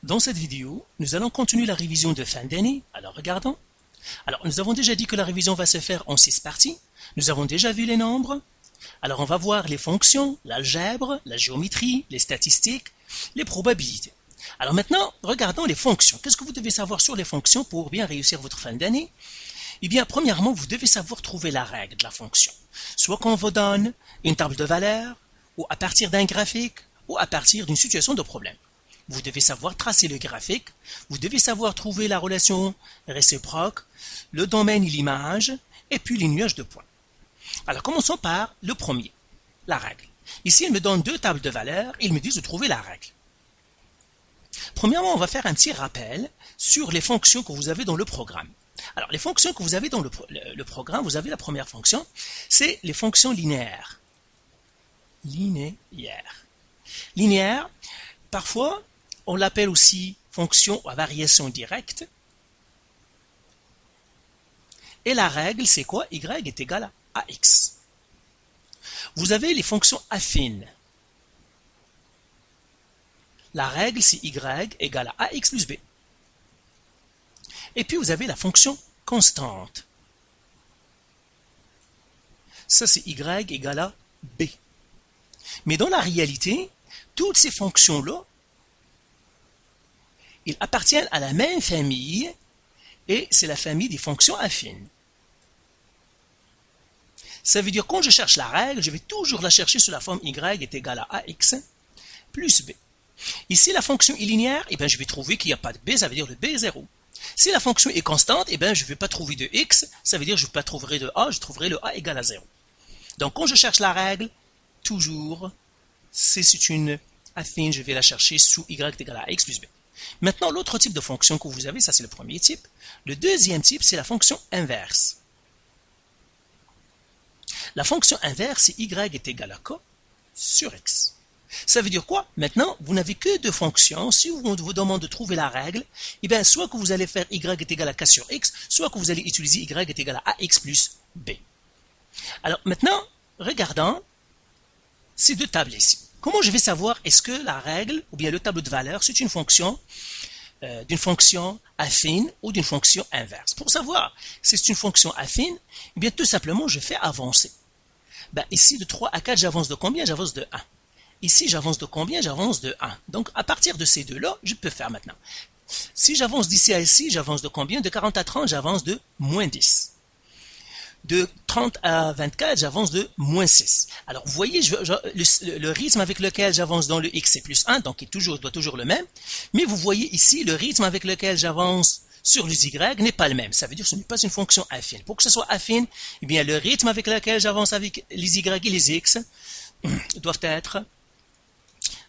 Dans cette vidéo, nous allons continuer la révision de fin d'année. Alors regardons. Alors nous avons déjà dit que la révision va se faire en 6 parties. Nous avons déjà vu les nombres. Alors on va voir les fonctions, l'algèbre, la géométrie, les statistiques, les probabilités. Alors maintenant, regardons les fonctions. Qu'est-ce que vous devez savoir sur les fonctions pour bien réussir votre fin d'année? Eh bien, premièrement, vous devez savoir trouver la règle de la fonction. Soit qu'on vous donne une table de valeurs, ou à partir d'un graphique, ou à partir d'une situation de problème. Vous devez savoir tracer le graphique, vous devez savoir trouver la relation réciproque, le domaine et l'image, et puis les nuages de points. Alors commençons par le premier, la règle. Ici, il me donne deux tables de valeurs, il me dit de trouver la règle. Premièrement, on va faire un petit rappel sur les fonctions que vous avez dans le programme. Alors, les fonctions que vous avez dans le programme, vous avez la première fonction, c'est les fonctions linéaires. Linéaire, parfois, on l'appelle aussi fonction à variation directe. Et la règle, c'est quoi? Y est égal à AX. Vous avez les fonctions affines. La règle, c'est Y égale à AX plus B. Et puis, vous avez la fonction constante. Ça, c'est Y égale à B. Mais dans la réalité, toutes ces fonctions-là, ils appartiennent à la même famille et c'est la famille des fonctions affines. Ça veut dire que quand je cherche la règle, je vais toujours la chercher sous la forme Y est égal à AX plus B. Ici, la fonction est linéaire, eh bien, je vais trouver qu'il n'y a pas de B, ça veut dire le B est 0. Si la fonction est constante, eh bien, je ne vais pas trouver de X, ça veut dire que je ne trouverai de A, je trouverai le A égal à 0. Donc, quand je cherche la règle, toujours, si c'est une affine, je vais la chercher sous Y est égal à X plus B. Maintenant, l'autre type de fonction que vous avez, ça c'est le premier type. Le deuxième type, c'est la fonction inverse. La fonction inverse, c'est Y est égal à K sur X. Ça veut dire quoi? Maintenant, vous n'avez que deux fonctions. Si on vous demande de trouver la règle, eh bien, soit que vous allez faire Y est égal à K sur X, soit que vous allez utiliser Y est égal à AX plus B. Alors maintenant, regardons ces deux tables ici. Comment je vais savoir est-ce que la règle ou bien le tableau de valeurs c'est une fonction d'une fonction affine ou d'une fonction inverse? Pour savoir si c'est une fonction affine, eh bien tout simplement je fais avancer. Ben, ici de 3 à 4 j'avance de combien? J'avance de 1. Ici j'avance de combien? J'avance de 1. Donc à partir de ces deux-là, je peux faire maintenant. Si j'avance d'ici à ici, j'avance de combien? De 40 à 30, j'avance de moins 10. De 30 à 24, j'avance de moins 6. Alors, vous voyez, le rythme avec lequel j'avance dans le X, c'est plus 1, donc il doit toujours le même. Mais vous voyez ici, le rythme avec lequel j'avance sur les Y n'est pas le même. Ça veut dire que ce n'est pas une fonction affine. Pour que ce soit affine, eh bien, le rythme avec lequel j'avance avec les Y et les X doivent être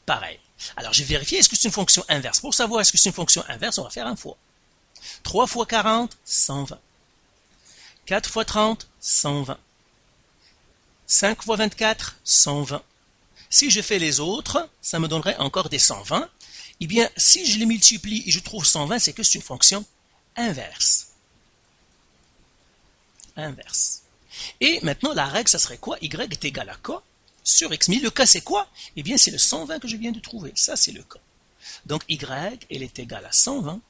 pareils. Alors, je vais vérifier, est-ce que c'est une fonction inverse? Pour savoir est-ce que c'est une fonction inverse, on va faire un fois. 3 fois 40, 120. 4 fois 30, 120. 5 fois 24, 120. Si je fais les autres, ça me donnerait encore des 120. Eh bien, si je les multiplie et je trouve 120, c'est que c'est une fonction inverse. Inverse. Et maintenant, la règle, ça serait quoi? Y est égal à K sur X. Mais le K, c'est quoi? Eh bien, c'est le 120 que je viens de trouver. Ça, c'est le K. Donc, Y, elle est égale à 120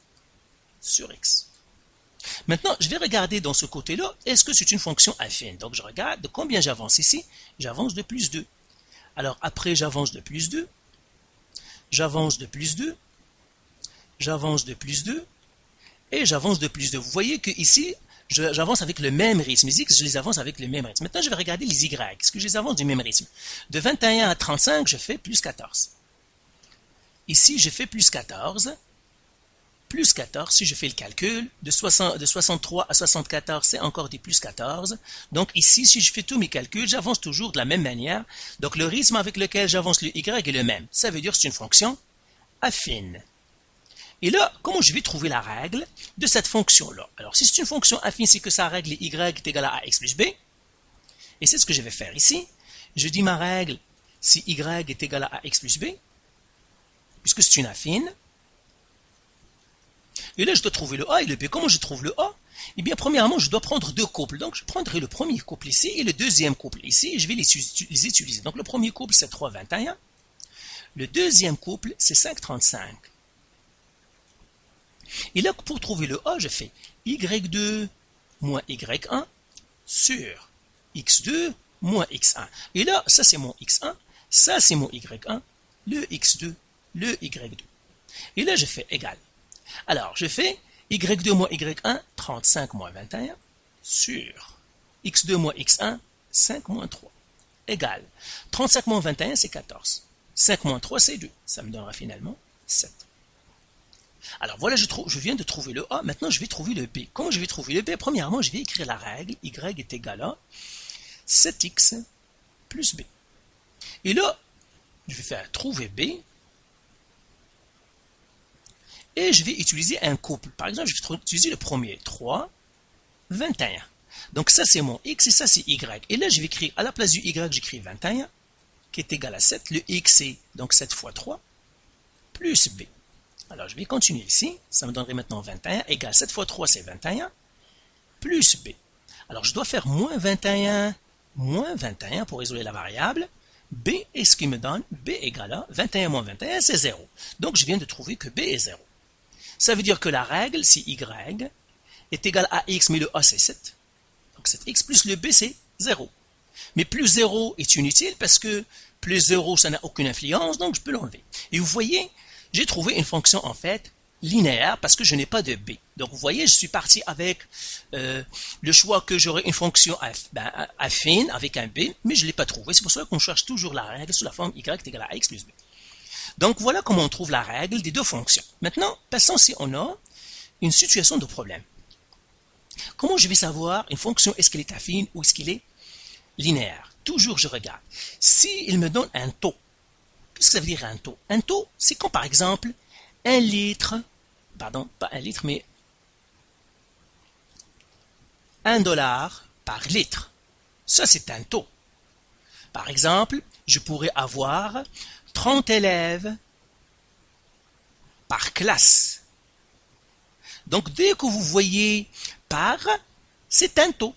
sur X. Maintenant, je vais regarder dans ce côté-là, est-ce que c'est une fonction affine? Donc, je regarde de combien j'avance ici. J'avance de plus 2. Alors, après, j'avance de plus 2. J'avance de plus 2. J'avance de plus 2. Et j'avance de plus 2. Vous voyez que ici, j'avance avec le même rythme. Les X, je les avance avec le même rythme. Maintenant, je vais regarder les Y. Est-ce que je les avance du même rythme? De 21 à 35, je fais plus 14. Ici, je fais plus 14. Plus 14, si je fais le calcul, de 63 à 74, c'est encore des plus 14. Donc ici, si je fais tous mes calculs, j'avance toujours de la même manière. Donc le rythme avec lequel j'avance le Y est le même. Ça veut dire que c'est une fonction affine. Et là, comment je vais trouver la règle de cette fonction-là? Alors si c'est une fonction affine, c'est que sa règle Y est égale à AX plus B. Et c'est ce que je vais faire ici. Je dis ma règle, si Y est égal à AX plus B, puisque c'est une affine. Et là, je dois trouver le A et le B. Comment je trouve le A? Eh bien, premièrement, je dois prendre deux couples. Donc, je prendrai le premier couple ici et le deuxième couple ici. Et je vais les utiliser. Donc, le premier couple, c'est 3,21. Le deuxième couple, c'est 5,35. Et là, pour trouver le A, je fais y2 moins y1 sur x2 moins x1. Et là, ça c'est mon x1, ça c'est mon y1, le x2, le y2. Et là, je fais égal. Alors, je fais y2 moins y1, 35 moins 21, sur x2 moins x1, 5 moins 3, égal. 35 moins 21, c'est 14. 5 moins 3, c'est 2. Ça me donnera finalement 7. Alors voilà, je viens de trouver le A, maintenant je vais trouver le B. Comment je vais trouver le B? Premièrement, je vais écrire la règle, y est égal à 7x plus B. Et là, je vais faire trouver B, et je vais utiliser un couple. Par exemple, je vais utiliser le premier, 3, 21. Donc ça c'est mon x et ça c'est y. Et là, je vais écrire, à la place du y, j'écris 21, qui est égal à 7. Le x c'est donc 7 fois 3, plus B. Alors, je vais continuer ici. Ça me donnerait maintenant 21 égale 7 fois 3, c'est 21, plus B. Alors, je dois faire moins 21 pour isoler la variable. B est ce qui me donne B égale à 21 moins 21, c'est 0. Donc, je viens de trouver que B est 0. Ça veut dire que la règle, si Y est égale à X, mais le A, c'est 7. Donc, 7X plus le B, c'est 0. Mais plus 0 est inutile parce que plus 0, ça n'a aucune influence, donc je peux l'enlever. Et vous voyez, j'ai trouvé une fonction en fait linéaire parce que je n'ai pas de b. Donc vous voyez, je suis parti avec le choix que j'aurais une fonction affine avec un b, mais je ne l'ai pas trouvé. C'est pour ça qu'on cherche toujours la règle sous la forme y est égal à x plus b. Donc voilà comment on trouve la règle des deux fonctions. Maintenant, passons si on a une situation de problème. Comment je vais savoir une fonction, est-ce qu'elle est affine ou est-ce qu'elle est linéaire? Toujours je regarde. S'il me donne un taux, qu'est-ce que ça veut dire un taux? Un taux, c'est quand par exemple, 1 litre, pardon, pas 1 litre, mais $1 par litre. Ça, c'est un taux. Par exemple, je pourrais avoir 30 élèves par classe. Donc, dès que vous voyez par, c'est un taux.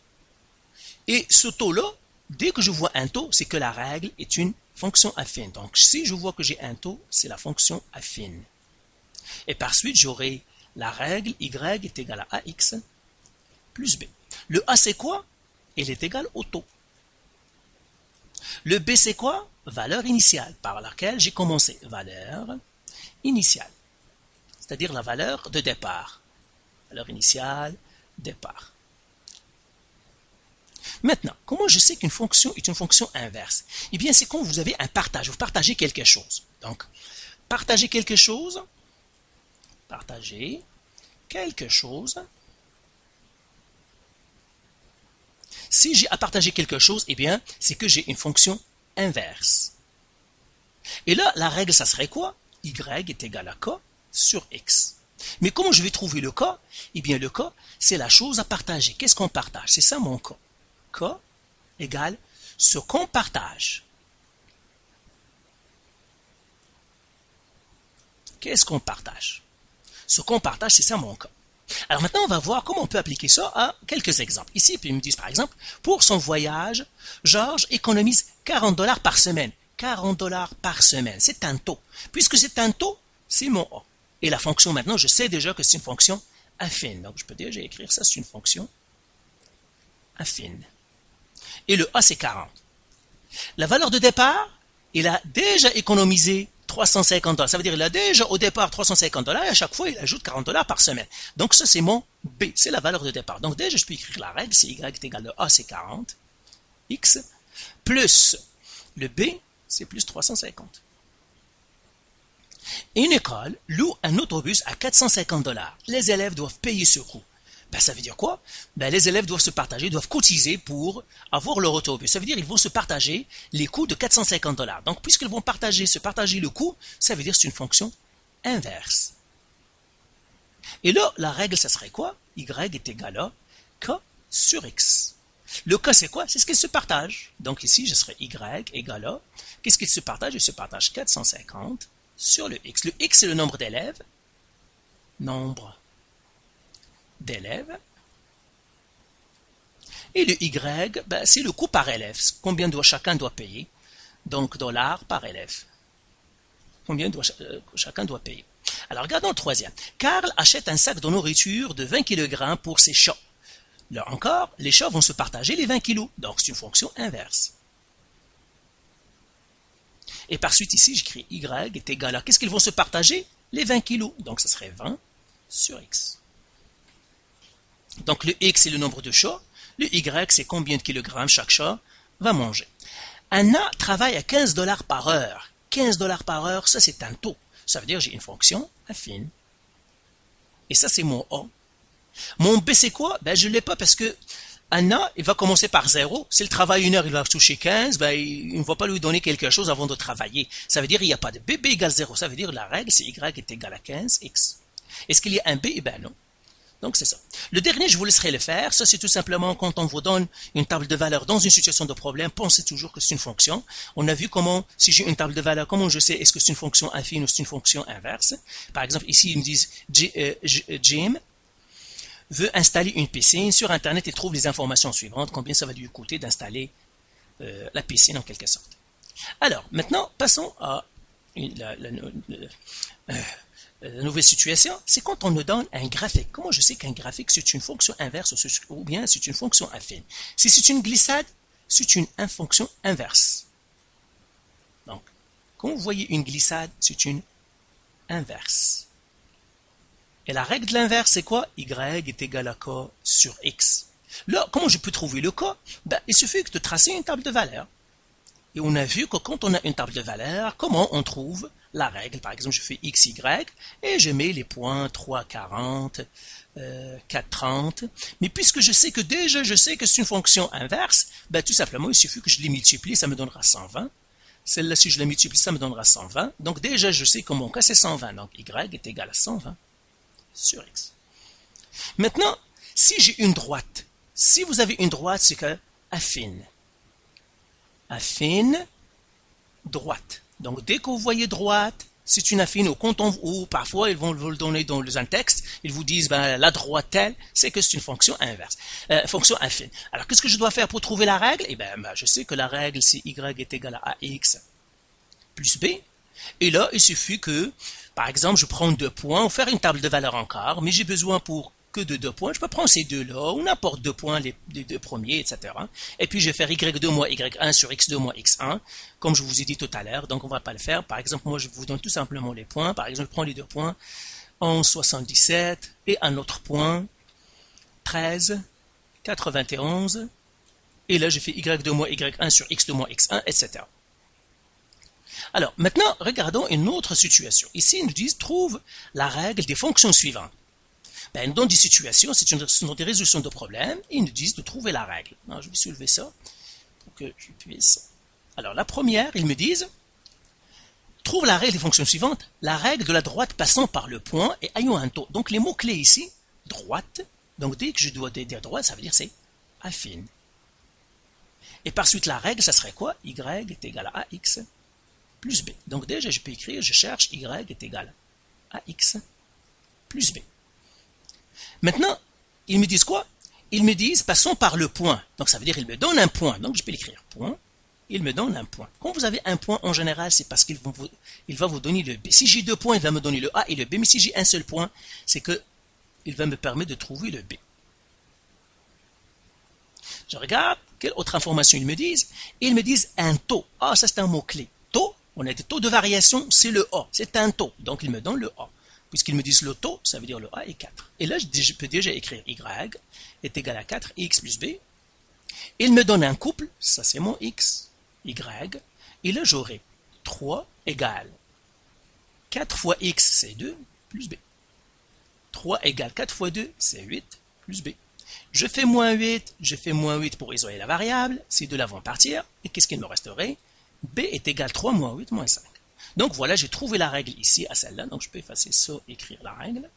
Et ce taux-là, dès que je vois un taux, c'est que la règle est une fonction affine. Donc, si je vois que j'ai un taux, c'est la fonction affine. Et par suite, j'aurai la règle y est égal à ax plus b. Le a, c'est quoi? Il est égal au taux. Le b, c'est quoi? Valeur initiale par laquelle j'ai commencé. Valeur initiale. C'est-à-dire la valeur de départ. Valeur initiale, départ. Maintenant, comment je sais qu'une fonction est une fonction inverse? Eh bien, c'est quand vous avez un partage. Vous partagez quelque chose. Donc, partager quelque chose. Si j'ai à partager quelque chose, eh bien, c'est que j'ai une fonction inverse. Et là, la règle, ça serait quoi? Y est égal à k sur x. Mais comment je vais trouver le k? Eh bien, le k, c'est la chose à partager. Qu'est-ce qu'on partage? C'est ça mon k. K égale ce qu'on partage. Qu'est-ce qu'on partage? Ce qu'on partage, c'est ça mon cas. Alors maintenant, on va voir comment on peut appliquer ça à quelques exemples. Ici, ils me disent par exemple, pour son voyage, Georges économise $40 par semaine. $40 par semaine, c'est un taux. Puisque c'est un taux, c'est mon A. Et la fonction maintenant, je sais déjà que c'est une fonction affine. Donc je peux déjà écrire ça, c'est une fonction affine. Et le A, c'est 40. La valeur de départ, il a déjà économisé $350. Ça veut dire qu'il a déjà au départ $350 et à chaque fois, il ajoute $40 par semaine. Donc ça, c'est mon B, c'est la valeur de départ. Donc déjà, je peux écrire la règle, c'est Y est égal à A, c'est 40, X, plus le B, c'est plus 350. Et une école loue un autobus à $450. Les élèves doivent payer ce coût. Ben, ça veut dire quoi? Ben, les élèves doivent se partager, doivent cotiser pour avoir leur autobus. Ça veut dire qu'ils vont se partager les coûts de $450. Donc, puisqu'ils vont se partager le coût, ça veut dire que c'est une fonction inverse. Et là, la règle, ça serait quoi? Y est égal à k sur x. Le k, c'est quoi? C'est ce qu'ils se partagent. Donc ici, je serais y égal à, qu'est-ce qu'ils se partagent? Ils se partagent 450 sur le x. Le x, c'est le nombre d'élèves. Nombre d'élèves. Et le y, ben, c'est le coût par élève. Combien chacun doit payer? Donc, $ par élève. Combien chacun doit payer. Alors, regardons le troisième. Karl achète un sac de nourriture de 20 kg pour ses chats. Là encore, les chats vont se partager les 20 kg. Donc, c'est une fonction inverse. Et par suite, ici, j'écris y est égal à... Qu'est-ce qu'ils vont se partager? Les 20 kg. Donc, ça serait 20 sur x. Donc, le x, c'est le nombre de chats. Le y, c'est combien de kilogrammes chaque chat va manger. Anna travaille à 15 $ par heure. 15 $ par heure, ça, c'est un taux. Ça veut dire que j'ai une fonction affine. Et ça, c'est mon A. Mon B, c'est quoi? Ben, je ne l'ai pas parce que Anna, il va commencer par 0. S'il travaille 1 heure, il va toucher 15. Ben, il ne va pas lui donner quelque chose avant de travailler. Ça veut dire qu'il n'y a pas de B. B égale 0. Ça veut dire que la règle, c'est Y est égal à 15, X. Est-ce qu'il y a un B? Eh ben non. Donc, c'est ça. Le dernier, je vous laisserai le faire. Ça, c'est tout simplement quand on vous donne une table de valeurs dans une situation de problème, pensez toujours que c'est une fonction. On a vu comment, si j'ai une table de valeurs, comment je sais est-ce que c'est une fonction affine ou c'est une fonction inverse. Par exemple, ici, ils me disent Jim veut installer une piscine. Sur Internet, il trouve les informations suivantes. Combien ça va lui coûter d'installer la piscine en quelque sorte. Alors, maintenant, passons à la nouvelle situation, c'est quand on nous donne un graphique. Comment je sais qu'un graphique, c'est une fonction inverse ou bien c'est une fonction affine? Si c'est une glissade, c'est une fonction inverse. Donc, quand vous voyez une glissade, c'est une inverse. Et la règle de l'inverse, c'est quoi? Y est égal à K sur X. Là, comment je peux trouver le K? Ben, il suffit de tracer une table de valeurs. Et on a vu que quand on a une table de valeurs, comment on trouve la règle? Par exemple, je fais x, y, et je mets les points 3, 40, 4, 30. Mais puisque je sais que déjà, je sais que c'est une fonction inverse, ben, tout simplement, il suffit que je les multiplie, ça me donnera 120. Celle-là, si je la multiplie, ça me donnera 120. Donc déjà, je sais que mon cas, c'est 120. Donc y est égal à 120 sur x. Maintenant, si j'ai une droite, si vous avez une droite, c'est que affine. Affine, droite. Donc, dès que vous voyez droite, c'est une affine, ou parfois ils vont vous le donner dans un texte, ils vous disent, ben, la droite telle, c'est que c'est une fonction inverse, fonction affine. Alors, qu'est-ce que je dois faire pour trouver la règle? Eh bien, je sais que la règle, c'est y est égal à ax plus b. Et là, il suffit que, par exemple, je prends 2 points, ou faire une table de valeurs encore, mais j'ai besoin pour que de 2 points, je peux prendre ces deux-là, ou n'importe 2 points, les 2 premiers, etc. Et puis je vais faire y2 moins y1 sur x2 moins x1, comme je vous ai dit tout à l'heure, donc on ne va pas le faire. Par exemple, moi je vous donne tout simplement les points. Par exemple, je prends les 2 points, 11,77, et un autre point, 13,91, et là je fais y2 moins y1 sur x2 moins x1, etc. Alors, maintenant, regardons une autre situation. Ici, ils nous disent, trouve la règle des fonctions suivantes. Ben, dans des situations, ce sont des résolutions de problèmes, ils nous disent de trouver la règle. Alors, je vais soulever ça pour que je puisse. Alors, la première, ils me disent, trouve la règle des fonctions suivantes, la règle de la droite passant par le point et ayant un taux. Donc, les mots-clés ici, droite, donc dès que je dois dire droite, ça veut dire c'est affine. Et par suite, la règle, ça serait quoi? Y est égal à ax plus b. Donc, déjà, je peux écrire, je cherche y est égal à ax plus b. Maintenant, ils me disent quoi? Ils me disent, passons par le point. Donc, ça veut dire, ils me donnent un point. Donc, je peux l'écrire, point. Il me donne un point. Quand vous avez un point, en général, c'est parce qu'il va vous donner le B. Si j'ai 2 points, il va me donner le A et le B. Mais si j'ai un seul point, c'est que il va me permettre de trouver le B. Je regarde, quelle autre information ils me disent? Ils me disent un taux. Ah, ça, c'est un mot-clé. Taux, on a des taux de variation, c'est le A. C'est un taux. Donc, ils me donnent le A. Puisqu'ils me disent le taux, ça veut dire le A est 4. Et là, je peux déjà écrire Y est égal à 4, X plus B. Il me donne un couple, ça c'est mon X, Y. Et là, j'aurai 3 égale 4 fois X, c'est 2, plus B. 3 égale 4 fois 2, c'est 8, plus B. Je fais moins 8 pour isoler la variable, ces deux-là vont partir. Et qu'est-ce qu'il me resterait? B est égal 3 moins 8 moins 5. Donc voilà, j'ai trouvé la règle ici à celle-là. Donc je peux effacer ça, écrire la règle.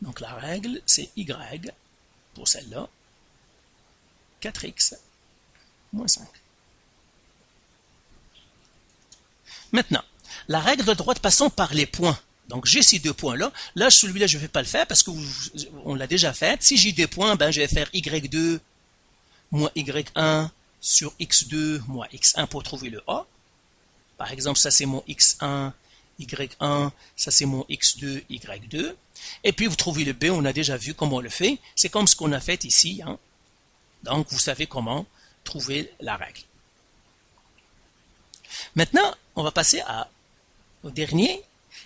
Donc la règle, c'est Y pour celle-là. 4x moins 5. Maintenant, la règle de droite passant par les points. Donc j'ai ces 2 points-là. Là, celui-là, je ne vais pas le faire parce qu'on l'a déjà fait. Si j'ai 2 points, ben, je vais faire y2 moins y1 sur x2 moins x1 pour trouver le A. Par exemple, ça c'est mon x1, y1, ça c'est mon x2, y2. Et puis vous trouvez le b, on a déjà vu comment on le fait. C'est comme ce qu'on a fait ici. Hein. Donc vous savez comment trouver la règle. Maintenant, on va passer au dernier.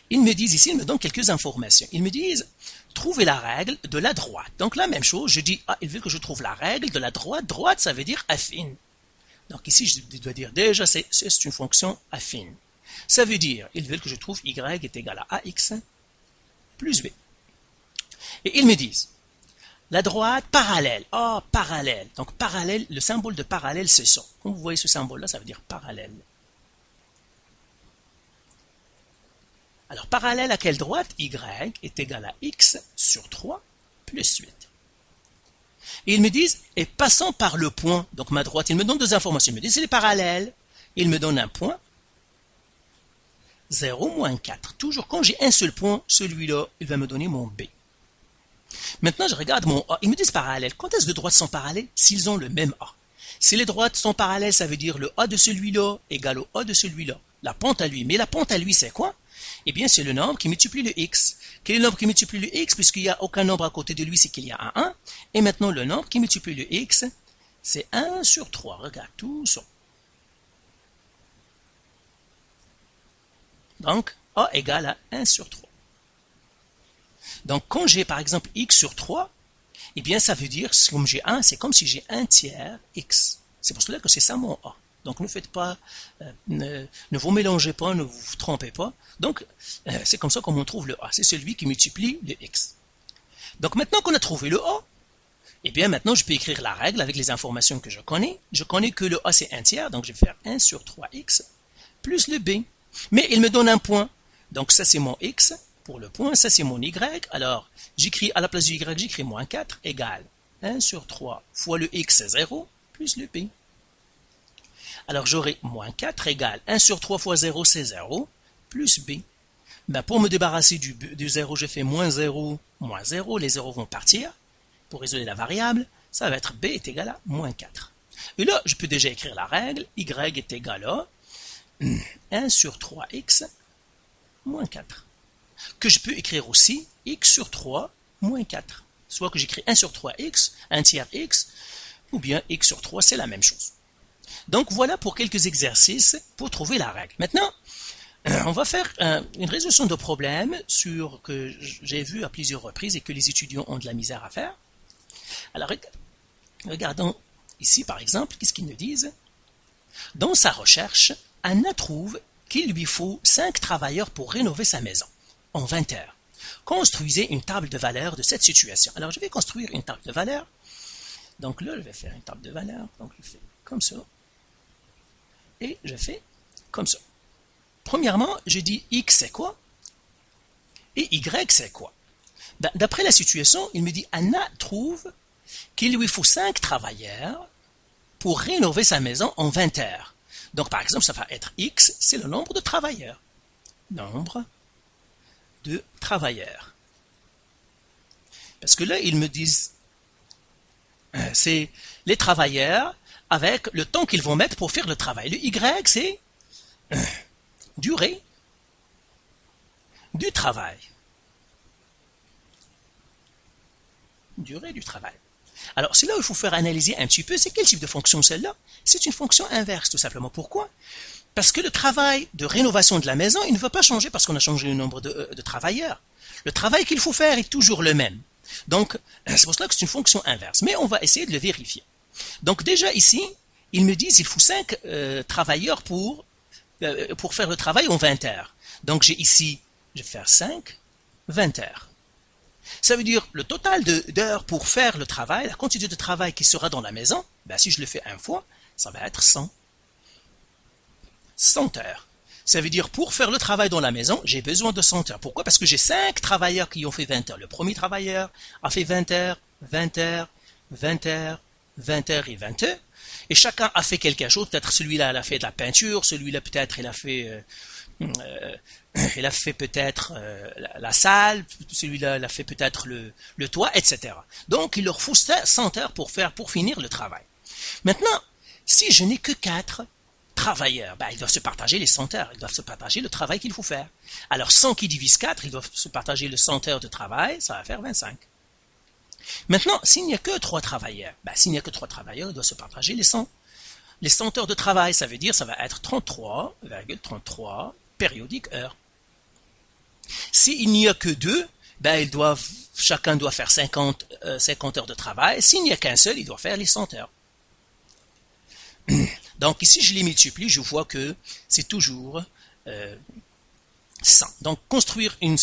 Ils me disent ici, ils me donnent quelques informations. Ils me disent, trouvez la règle de la droite. Donc la même chose, je dis, ils veulent que je trouve la règle de la droite. Droite, ça veut dire affine. Donc ici, je dois dire déjà, c'est une fonction affine. Ça veut dire, ils veulent que je trouve y est égal à ax plus b. Et ils me disent, la droite parallèle. Oh, parallèle. Donc parallèle, le symbole de parallèle, c'est ça. Comme vous voyez ce symbole-là, ça veut dire parallèle. Alors, parallèle à quelle droite? Y est égal à x sur 3 plus 8. Et ils me disent, et passant par le point, donc ma droite, ils me donnent deux informations. Ils me disent, c'est les parallèles. Ils me donnent un point, 0, moins 4. Toujours quand j'ai un seul point, celui-là, il va me donner mon B. Maintenant, je regarde mon A. Ils me disent parallèle. Quand est-ce que les droites sont parallèles? S'ils ont le même A. Si les droites sont parallèles, ça veut dire le A de celui-là égale au A de celui-là. La pente à lui. Mais la pente à lui, c'est quoi? Eh bien, c'est le nombre qui multiplie le x. Quel est le nombre qui multiplie le x? Puisqu'il n'y a aucun nombre à côté de lui, c'est qu'il y a un 1. Et maintenant, le nombre qui multiplie le x, c'est 1 sur 3. Regarde tout ça. Donc, A égale à 1 sur 3. Donc, quand j'ai par exemple x sur 3, eh bien, ça veut dire, comme j'ai 1, c'est comme si j'ai 1 tiers x. C'est pour cela que c'est ça mon A. Donc, ne faites pas, ne vous mélangez pas, ne vous trompez pas. Donc, c'est comme ça qu'on trouve le A. C'est celui qui multiplie le x. Donc, maintenant qu'on a trouvé le A, eh bien, maintenant, je peux écrire la règle avec les informations que je connais. Je connais que le A, c'est 1 tiers, donc je vais faire 1 sur 3x plus le B. Mais il me donne un point. Donc, ça, c'est mon x. Pour le point, ça, c'est mon y. Alors, j'écris à la place du y, j'écris moins 4 égale 1 sur 3 fois le x, c'est 0, plus le b. Alors, j'aurai moins 4 égale 1 sur 3 fois 0, c'est 0, plus b. Ben, pour me débarrasser du 0, je fais moins 0, les 0 vont partir. Pour isoler la variable, ça va être b est égal à moins 4. Et là, je peux déjà écrire la règle, y est égal à 1 sur 3x moins 4. Que je peux écrire aussi x sur 3 moins 4. Soit que j'écris 1 sur 3x, 1 tiers x, ou bien x sur 3, c'est la même chose. Donc voilà pour quelques exercices pour trouver la règle. Maintenant, on va faire une résolution de problème que j'ai vu à plusieurs reprises et que les étudiants ont de la misère à faire. Alors, regardons ici par exemple, qu'est-ce qu'ils nous disent? Dans sa recherche, Anna trouve qu'il lui faut 5 travailleurs pour rénover sa maison en 20 heures. Construisez une table de valeur de cette situation. Alors, je vais construire une table de valeur. Donc là, je vais faire une table de valeur. Donc, je fais comme ça. Et je fais comme ça. Premièrement, je dis x c'est quoi? Et y c'est quoi? D'après la situation, il me dit Anna trouve qu'il lui faut 5 travailleurs pour rénover sa maison en 20 heures. Donc, par exemple, ça va être x, c'est le nombre de travailleurs. Nombre de travailleurs. Parce que là, ils me disent, c'est les travailleurs avec le temps qu'ils vont mettre pour faire le travail. Le y, c'est durée du travail. Durée du travail. Alors, c'est là où il faut faire analyser un petit peu, c'est quel type de fonction celle-là? C'est une fonction inverse, tout simplement. Pourquoi? Parce que le travail de rénovation de la maison, il ne va pas changer parce qu'on a changé le nombre de travailleurs. Le travail qu'il faut faire est toujours le même. Donc, c'est pour cela que c'est une fonction inverse. Mais on va essayer de le vérifier. Donc, déjà ici, ils me disent qu'il faut 5 travailleurs pour faire le travail en 20 heures. Donc, j'ai ici, je vais faire 5, 20 heures. Ça veut dire le total d'heures pour faire le travail, la quantité de travail qui sera dans la maison, ben, si je le fais une fois, ça va être 100. 100 heures. Ça veut dire pour faire le travail dans la maison, j'ai besoin de 100 heures. Pourquoi? Parce que j'ai 5 travailleurs qui ont fait 20 heures. Le premier travailleur a fait 20 heures, 20 heures, 20 heures, 20 heures et 20 heures. Et chacun a fait quelque chose. Peut-être celui-là, il a fait de la peinture. Celui-là, peut-être, il a fait peut-être la salle. Celui-là, il a fait peut-être le toit, etc. Donc, il leur faut 100 heures pour finir le travail. Maintenant, si je n'ai que 4, travailleurs, ben, ils doivent se partager les 100 heures, ils doivent se partager le travail qu'il faut faire. Alors 100 qui divise 4, ils doivent se partager le 100 heures de travail, ça va faire 25. Maintenant, s'il n'y a que 3 travailleurs, ben, s'il n'y a que 3 travailleurs, ils doivent se partager les 100. Les 100 heures de travail, ça veut dire ça va être 33,33 périodiques heures. S'il n'y a que 2, ben, chacun doit faire 50 heures de travail. S'il n'y a qu'un seul, il doit faire les 100 heures. Donc ici, je les multiplie, je vois que c'est toujours 100. Donc construire une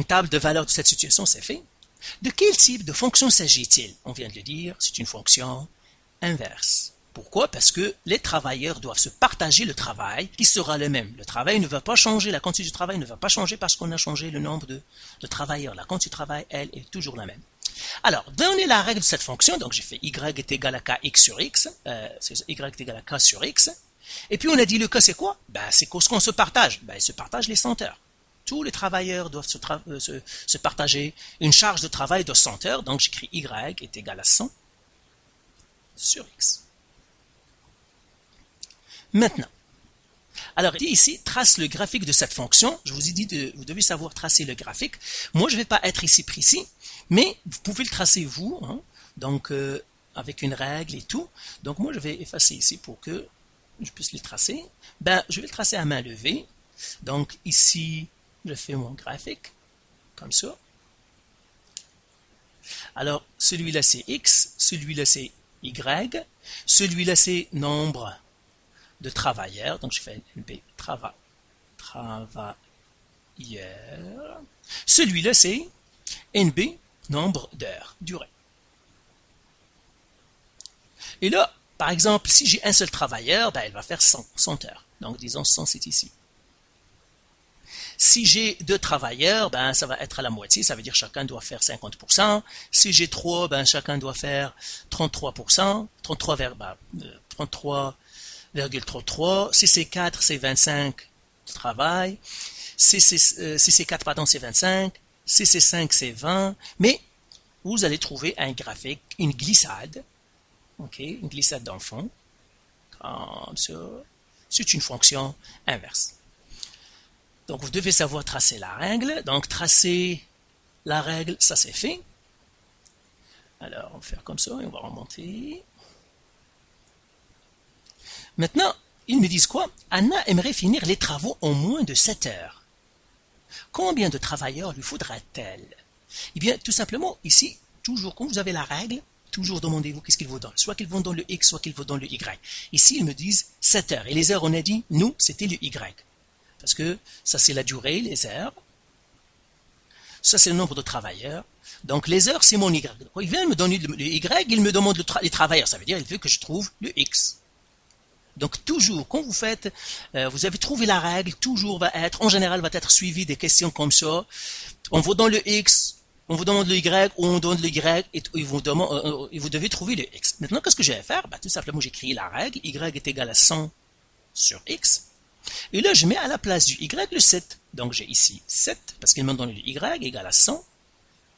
table de valeurs de cette situation, c'est fait. De quel type de fonction s'agit-il? On vient de le dire, c'est une fonction inverse. Pourquoi? Parce que les travailleurs doivent se partager le travail qui sera le même. Le travail ne va pas changer, la quantité du travail ne va pas changer parce qu'on a changé le nombre de travailleurs. La quantité du travail, elle, est toujours la même. Alors, donner la règle de cette fonction, donc j'ai fait y est égal à kx sur x, c'est y est égal à k sur x, et puis on a dit le k c'est quoi? Ben, c'est ce qu'on se partage. Ben, ils se partagent les 100 heures. Tous les travailleurs doivent se partager une charge de travail de 100 heures, donc j'écris y est égal à 100 sur x. Maintenant, alors ici, trace le graphique de cette fonction. Je vous ai dit, vous devez savoir tracer le graphique. Moi, je ne vais pas être ici précis, mais vous pouvez le tracer vous, hein, donc avec une règle et tout. Donc moi, je vais effacer ici pour que je puisse le tracer. Ben, je vais le tracer à main levée. Donc ici, je fais mon graphique, comme ça. Alors, celui-là, c'est x, celui-là, c'est y, celui-là, c'est nombre de travailleurs, donc je fais NB travailleurs. Celui-là, c'est NB, nombre d'heures, durée. Et là, par exemple, si j'ai un seul travailleur, ben, il va faire 100 heures. Donc, disons 100, c'est ici. Si j'ai 2 travailleurs, ben, ça va être à la moitié, ça veut dire chacun doit faire 50%. Si j'ai 3, ben, chacun doit faire 33%, 33,33. Si c'est 4, c'est 25 de travail. Si c'est 4, pardon, c'est 25. Si c'est 5, c'est 20. Mais vous allez trouver un graphique, une glissade. OK, une glissade dans le fond. Comme ça. C'est une fonction inverse. Donc, vous devez savoir tracer la règle. Donc, tracer la règle, ça c'est fait. Alors, on va faire comme ça et on va remonter. Maintenant, ils me disent quoi? Anna aimerait finir les travaux en moins de 7 heures. Combien de travailleurs lui faudra-t-elle? Eh bien, tout simplement, ici, toujours, quand vous avez la règle, toujours demandez-vous qu'est-ce qu'ils vous donnent. Soit qu'ils vont dans le x, soit qu'ils vous donnent le y. Ici, ils me disent 7 heures. Et les heures, on a dit, nous, c'était le y. Parce que ça, c'est la durée, les heures. Ça, c'est le nombre de travailleurs. Donc, les heures, c'est mon y. Quand il vient me donner le y, il me demande les travailleurs. Ça veut dire, il veut que je trouve le x. Donc, toujours, quand vous faites, vous avez trouvé la règle, toujours va être, en général, va être suivi des questions comme ça. On vous donne le x, on vous demande le y, ou on donne le y, et vous devez trouver le x. Maintenant, qu'est-ce que je vais faire? Ben, tout simplement, j'ai créé la règle, y est égal à 100 sur x. Et là, je mets à la place du y le 7. Donc, j'ai ici 7, parce qu'il me donne le y égal à 100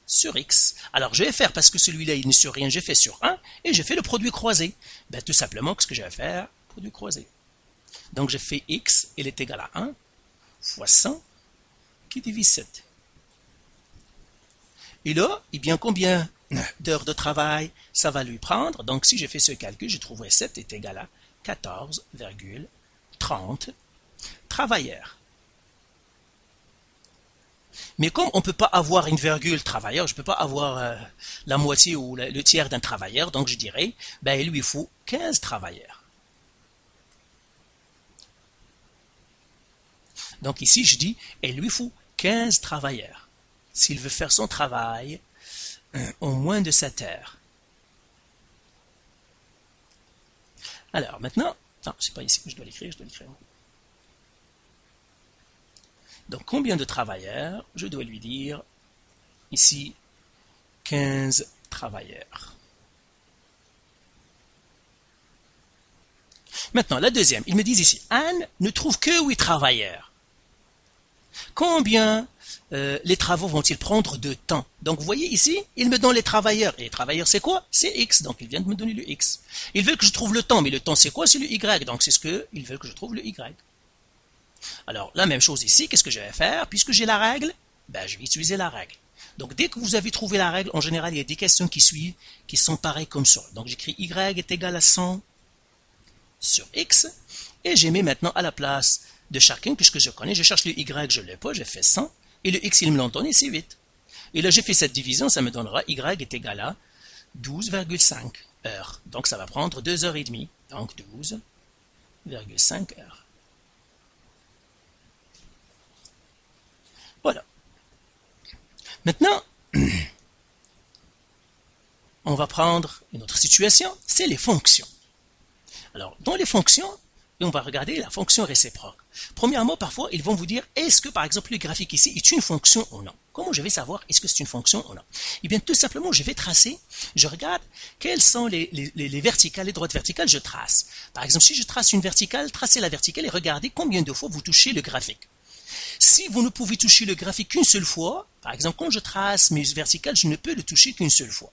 sur x. Alors, je vais faire, parce que celui-là, il n'est sur rien, je fais sur 1, et je fais le produit croisé. Ben, tout simplement, qu'est-ce que je vais faire? Produit croisé. Donc, je fais x, il est égal à 1, fois 100, qui divise 7. Et là, eh bien, combien d'heures de travail ça va lui prendre? Donc, si je fais ce calcul, je trouverai 7 est égal à 14,30 travailleurs. Mais comme on ne peut pas avoir une virgule travailleur, je ne peux pas avoir la moitié ou le tiers d'un travailleur, donc je dirais, ben, il lui faut 15 travailleurs. Donc ici, je dis, il lui faut 15 travailleurs. S'il veut faire son travail en moins de 7 heures. Alors maintenant, non, c'est pas ici que je dois l'écrire, je dois l'écrire. Donc, combien de travailleurs? Je dois lui dire, ici, 15 travailleurs. Maintenant, la deuxième, ils me disent ici, Anne ne trouve que 8 travailleurs. Combien les travaux vont-ils prendre de temps? Donc vous voyez ici, il me donne les travailleurs. Et les travailleurs c'est quoi? C'est X, donc il vient de me donner le X. Il veut que je trouve le temps, mais le temps c'est quoi? C'est le Y, donc c'est ce qu'il veut que je trouve le Y. Alors la même chose ici, qu'est-ce que je vais faire? Puisque j'ai la règle, ben, je vais utiliser la règle. Donc dès que vous avez trouvé la règle, en général il y a des questions qui suivent, qui sont pareilles comme ça. Donc j'écris Y est égal à 100 sur X, et j'ai mis maintenant à la place de chacun, puisque je connais, je cherche le Y, je ne l'ai pas, j'ai fait 100, et le X il me l'a donné, c'est 8. Et là j'ai fait cette division, ça me donnera Y est égal à 12,5 heures. Donc ça va prendre 2 heures et demie, donc 12,5 heures. Voilà. Maintenant, on va prendre une autre situation, c'est les fonctions. Alors, dans les fonctions, on va regarder la fonction réciproque. Premièrement, parfois, ils vont vous dire, est-ce que, par exemple, le graphique ici est une fonction ou non? Comment je vais savoir est-ce que c'est une fonction ou non? Eh bien, tout simplement, je vais tracer, je regarde quelles sont les verticales, les droites verticales, je trace. Par exemple, si je trace une verticale, tracez la verticale et regardez combien de fois vous touchez le graphique. Si vous ne pouvez toucher le graphique qu'une seule fois, par exemple, quand je trace mes verticales, je ne peux le toucher qu'une seule fois.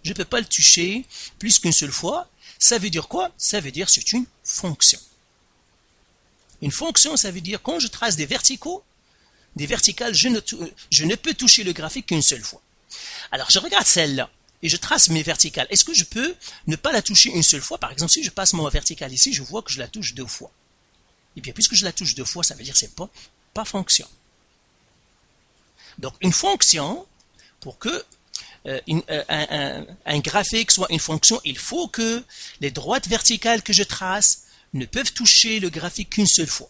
Je ne peux pas le toucher plus qu'une seule fois. Ça veut dire quoi? Ça veut dire c'est une fonction. Une fonction, ça veut dire quand je trace des verticaux, des verticales, je ne peux toucher le graphique qu'une seule fois. Alors, je regarde celle-là et je trace mes verticales. Est-ce que je peux ne pas la toucher une seule fois? Par exemple, si je passe mon vertical ici, je vois que je la touche 2 fois. Et bien, puisque je la touche 2 fois, ça veut dire que c'est pas fonction. Donc, une fonction, pour que un graphique soit une fonction, il faut que les droites verticales que je trace ne peuvent toucher le graphique qu'une seule fois.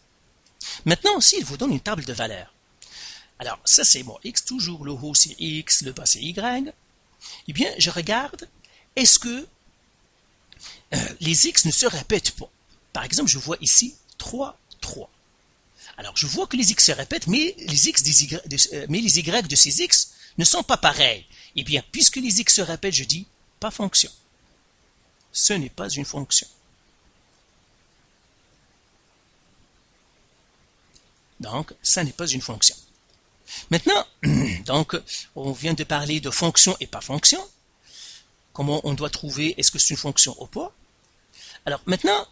Maintenant, s'il vous donne une table de valeurs, alors ça c'est mon X, toujours le haut c'est X, le bas c'est Y, eh bien je regarde, est-ce que les X ne se répètent pas? Par exemple, je vois ici 3, 3. Alors je vois que les X se répètent, mais les Y de ces X ne sont pas pareils. Eh bien, puisque les X se répètent, je dis pas fonction. Ce n'est pas une fonction. Donc, ça n'est pas une fonction. Maintenant, donc, on vient de parler de fonction et pas fonction. Comment on doit trouver est-ce que c'est une fonction ou pas? Alors maintenant,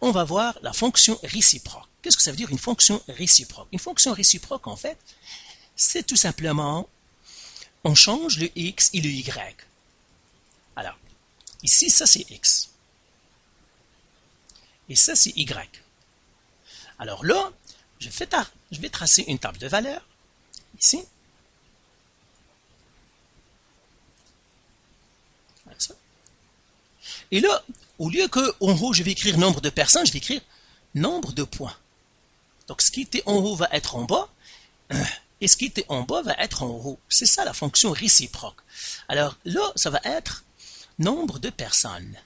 on va voir la fonction réciproque. Qu'est-ce que ça veut dire une fonction réciproque? Une fonction réciproque, en fait, c'est tout simplement on change le X et le Y. Alors, ici, ça c'est X. Et ça c'est Y. Alors là, je vais tracer une table de valeurs, ici. Voilà ça. Et là, au lieu qu'en haut, je vais écrire nombre de personnes, je vais écrire nombre de points. Donc, ce qui était en haut va être en bas. Et ce qui était en bas va être en haut. C'est ça la fonction réciproque. Alors là, ça va être nombre de personnes.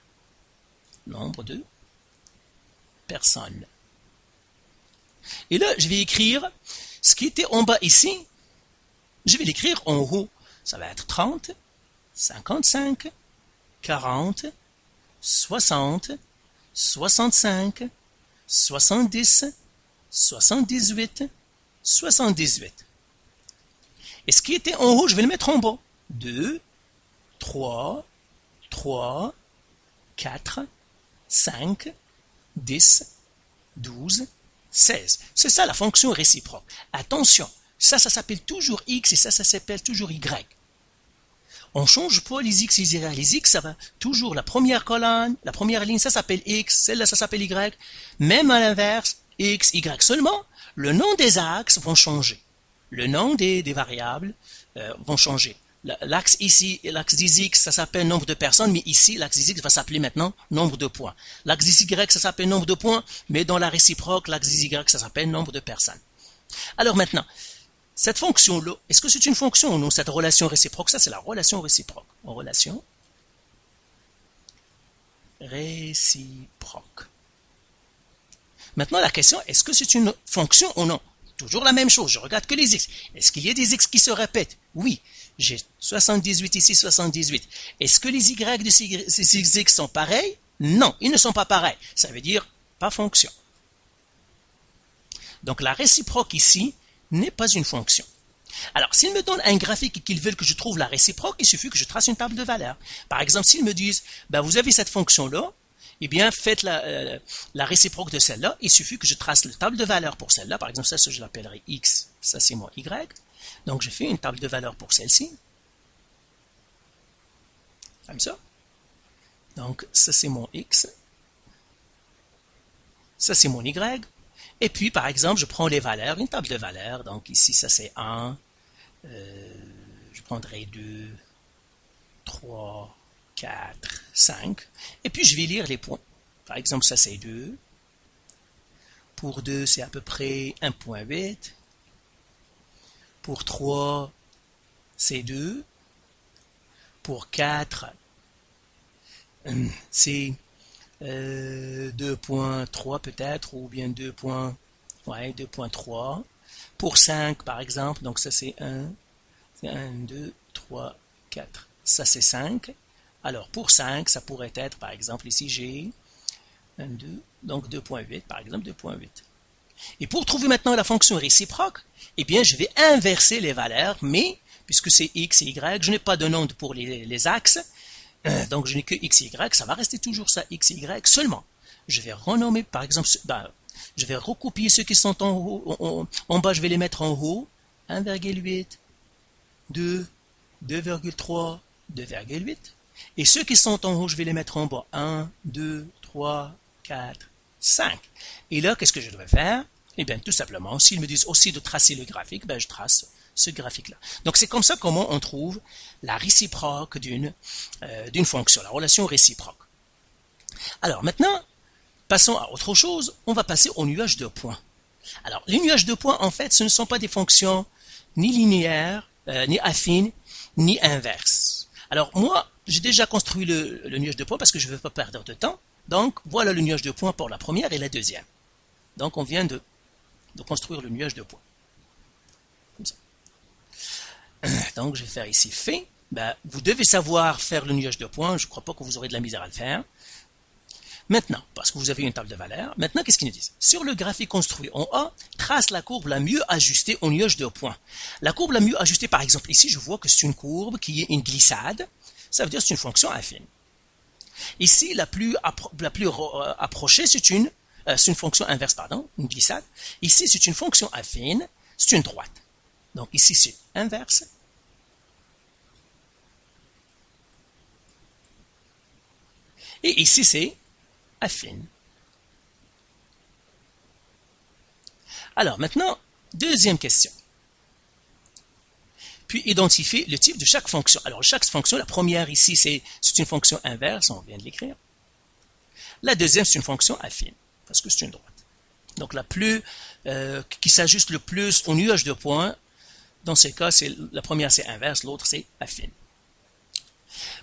Nombre de personnes. Et là, je vais écrire ce qui était en bas ici. Je vais l'écrire en haut. Ça va être 30, 55, 40, 60, 65, 70, 78, 78. Et ce qui était en haut, je vais le mettre en bas. 2, 3, 3, 4, 5, 10, 12, 16. C'est ça la fonction réciproque. Attention, ça s'appelle toujours X et ça s'appelle toujours Y. On ne change pas les X et les Y. Les X, ça va toujours la première colonne, la première ligne, ça s'appelle X, celle-là, ça s'appelle Y. Même à l'inverse, X, Y. Seulement, le nom des axes vont changer. Le nom des variables vont changer. L'axe ici, l'axe des X, ça s'appelle nombre de personnes, mais ici, l'axe des X va s'appeler maintenant nombre de points. L'axe des Y, ça s'appelle nombre de points, mais dans la réciproque, l'axe des Y, ça s'appelle nombre de personnes. Alors maintenant, cette fonction-là, est-ce que c'est une fonction ou non, cette relation réciproque? Ça, c'est la relation réciproque. Relation réciproque. Maintenant, la question, est-ce que c'est une fonction ou non? Toujours la même chose, je regarde que les X. Est-ce qu'il y a des X qui se répètent? Oui, j'ai 78 ici, 78. Est-ce que les Y de ces X sont pareils? Non, ils ne sont pas pareils. Ça veut dire pas fonction. Donc la réciproque ici n'est pas une fonction. Alors, s'ils me donnent un graphique et qu'ils veulent que je trouve la réciproque, il suffit que je trace une table de valeurs. Par exemple, s'ils me disent, ben, vous avez cette fonction-là, eh bien, faites la réciproque de celle-là, il suffit que je trace la table de valeurs pour celle-là. Par exemple, ça je l'appellerai x, ça c'est mon y. Donc, je fais une table de valeurs pour celle-ci. Comme ça. Donc, ça c'est mon x. Ça c'est mon y. Et puis, par exemple, je prends les valeurs, une table de valeurs. Donc, ici, ça c'est 1. Je prendrai 2, 3, 4, 5. Et puis, je vais lire les points. Par exemple, ça c'est 2. Pour 2, c'est à peu près 1.8. Pour 3, c'est 2. Pour 4, c'est 2.3 peut-être, ou bien 2.3. Pour 5, par exemple, donc ça c'est 1, 2, 3, 4. Ça c'est 5. Alors pour 5, ça pourrait être, par exemple, ici j'ai 1, 2, donc 2.8, par exemple 2.8. Et pour trouver maintenant la fonction réciproque, eh bien je vais inverser les valeurs, mais puisque c'est x et y, je n'ai pas de nom pour les axes, donc je n'ai que x et y, ça va rester toujours ça, x et y seulement. Je vais renommer, par exemple, je vais recopier ceux qui sont en haut, en bas je vais les mettre en haut, 1,8, 2, 2,3, 2,8, et ceux qui sont en haut, je vais les mettre en bas, 1, 2, 3, 4, 5. Et là, qu'est-ce que je dois faire? Eh bien, tout simplement, s'ils me disent aussi de tracer le graphique, ben, je trace ce graphique-là. Donc, c'est comme ça comment on trouve la réciproque d'une fonction, la relation réciproque. Alors, maintenant, passons à autre chose. On va passer au nuage de points. Alors, les nuages de points, en fait, ce ne sont pas des fonctions ni linéaires, ni affines, ni inverses. Alors, moi, j'ai déjà construit le nuage de points parce que je ne veux pas perdre de temps. Donc, voilà le nuage de points pour la première et la deuxième. Donc, on vient de construire le nuage de points. Comme ça. Donc, je vais faire ici fait. Ben, vous devez savoir faire le nuage de points. Je ne crois pas que vous aurez de la misère à le faire. Maintenant, parce que vous avez une table de valeurs, maintenant, qu'est-ce qu'ils nous disent? Sur le graphique construit en A, trace la courbe la mieux ajustée au nuage de points. La courbe la mieux ajustée, par exemple, ici, je vois que c'est une courbe qui est une glissade. Ça veut dire que c'est une fonction affine. Ici, la plus approchée, c'est une fonction inverse, pardon, une glissade. Ici, c'est une fonction affine, c'est une droite. Donc ici, c'est inverse. Et ici, c'est affine. Alors maintenant, deuxième question. Puis identifier le type de chaque fonction. Alors chaque fonction, la première ici, c'est une fonction inverse, on vient de l'écrire. La deuxième, c'est une fonction affine, parce que c'est une droite. Donc la plus qui s'ajuste le plus au nuage de points, dans ces cas, la première c'est inverse, l'autre c'est affine.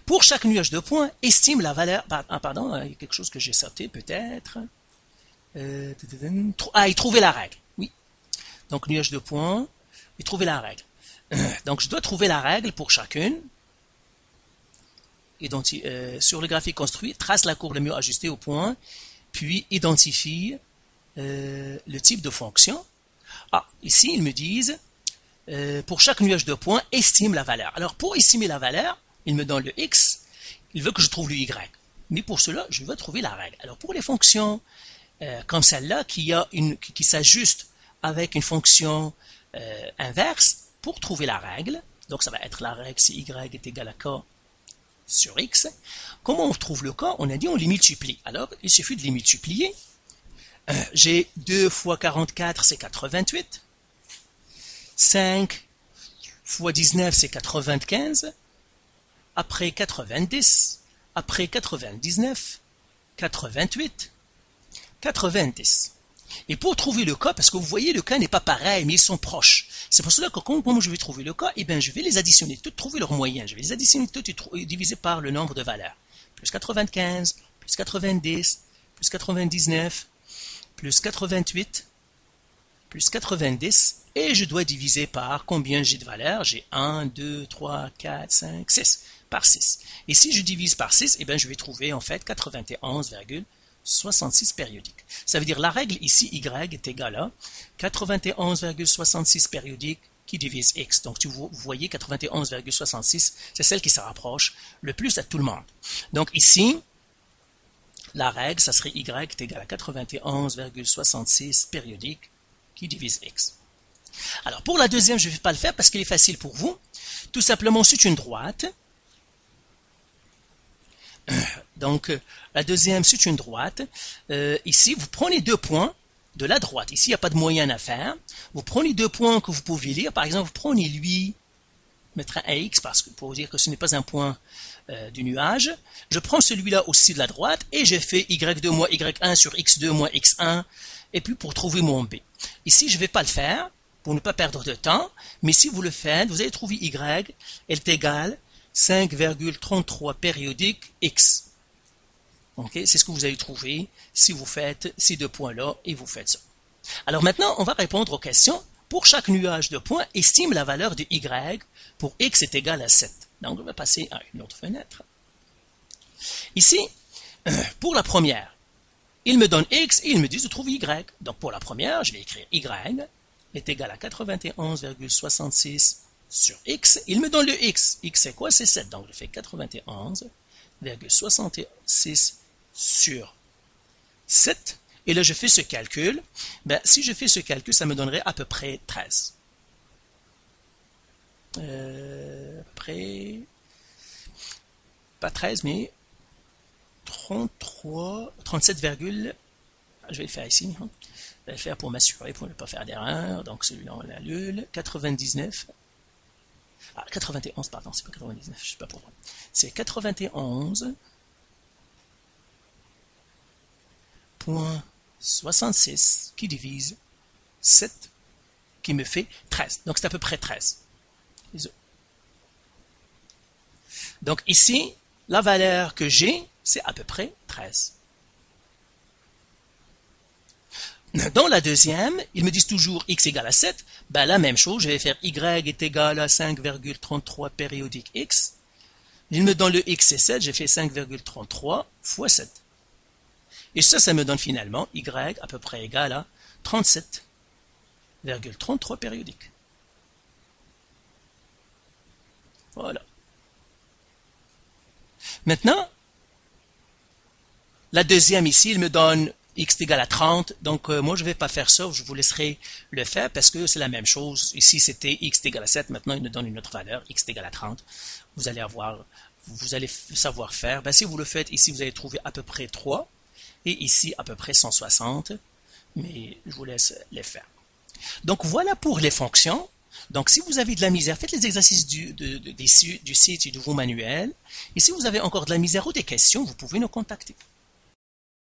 Pour chaque nuage de points, estime la valeur. Pardon, il y a quelque chose que j'ai sauté peut-être. Et trouver la règle. Oui. Donc nuage de points et trouver la règle. Donc je dois trouver la règle pour chacune. Et donc, sur le graphique construit, trace la courbe la mieux ajustée au point, puis identifie le type de fonction. Ici ils me disent pour chaque nuage de points, estime la valeur. Alors pour estimer la valeur, il me donne le x, il veut que je trouve le y. Mais pour cela, je veux trouver la règle. Alors pour les fonctions comme celle-là, qui s'ajuste avec une fonction inverse, pour trouver la règle, donc ça va être la règle si y est égal à k sur x. Comment on trouve le k? On a dit on les multiplie. Alors il suffit de les multiplier. J'ai 2 fois 44, c'est 88. 5 fois 19, c'est 95. Après 90. Après 99. 88. 90. Et pour trouver le cas, parce que vous voyez, le cas n'est pas pareil, mais ils sont proches. C'est pour cela que comment je vais trouver le cas? Eh bien, je vais les additionner, toutes, trouver leur moyen. Je vais les additionner toutes et diviser par le nombre de valeurs. Plus 95, plus 90, plus 99, plus 88, plus 90, et je dois diviser par combien j'ai de valeurs? J'ai 1, 2, 3, 4, 5, 6, par 6. Et si je divise par 6, eh bien, je vais trouver en fait 91,6. 66 périodiques. Ça veut dire la règle ici, y est égale à 91,66 périodiques qui divise x. Donc, vous voyez 91,66, c'est celle qui se rapproche le plus à tout le monde. Donc, ici, la règle, ça serait y est égal à 91,66 périodiques qui divise x. Alors, pour la deuxième, je ne vais pas le faire parce qu'il est facile pour vous. Tout simplement, c'est une droite. Donc, la deuxième, c'est une droite. Ici, vous prenez 2 points de la droite. Ici, il n'y a pas de moyenne à faire. Vous prenez 2 points que vous pouvez lire. Par exemple, vous prenez lui, mettre un x parce que pour dire que ce n'est pas un point du nuage. Je prends celui-là aussi de la droite et j'ai fait y2 moins y1 sur x2 moins x1 et puis pour trouver mon b. Ici, je ne vais pas le faire pour ne pas perdre de temps, mais si vous le faites, vous allez trouver y est égal 5,33 périodique x. Okay? C'est ce que vous allez trouver si vous faites ces 2 points-là et vous faites ça. Alors maintenant, on va répondre aux questions. Pour chaque nuage de points, estime la valeur de y pour x est égal à 7. Donc, on va passer à une autre fenêtre. Ici, pour la première, il me donne x et il me dit de trouver y. Donc, pour la première, je vais écrire y est égal à 91,66 sur x. Il me donne le x. X, c'est quoi? C'est 7. Donc, je fais 91,66 sur 7. Et là, je fais ce calcul. Ben, si je fais ce calcul, ça me donnerait à peu près 13. À peu près, pas 13, mais 33, 37, je vais le faire ici. Hein. Je vais le faire pour m'assurer, pour ne pas faire d'erreur. Donc, celui-là, on l'annule. 99. Ah, 91, pardon, c'est pas 99, je ne sais pas pourquoi. C'est 91,66 qui divise 7, qui me fait 13. Donc, c'est à peu près 13. Donc, ici, la valeur que j'ai, c'est à peu près 13. Dans la deuxième, ils me disent toujours x égale à 7. Ben, la même chose, je vais faire y est égal à 5,33 périodique x. Il me donne le x c'est 7, j'ai fait 5,33 fois 7. Et ça me donne finalement y à peu près égal à 37,33 périodique. Voilà. Maintenant, la deuxième ici, il me donne x est égal à 30. Donc, moi, je ne vais pas faire ça. Je vous laisserai le faire parce que c'est la même chose. Ici, c'était x est égal à 7. Maintenant, il me donne une autre valeur, x est égal à 30. Vous allez savoir faire. Ben, si vous le faites, ici, vous allez trouver à peu près 3. Et ici, à peu près 160. Mais je vous laisse les faire. Donc, voilà pour les fonctions. Donc, si vous avez de la misère, faites les exercices du site et de vos manuels. Et si vous avez encore de la misère ou des questions, vous pouvez nous contacter.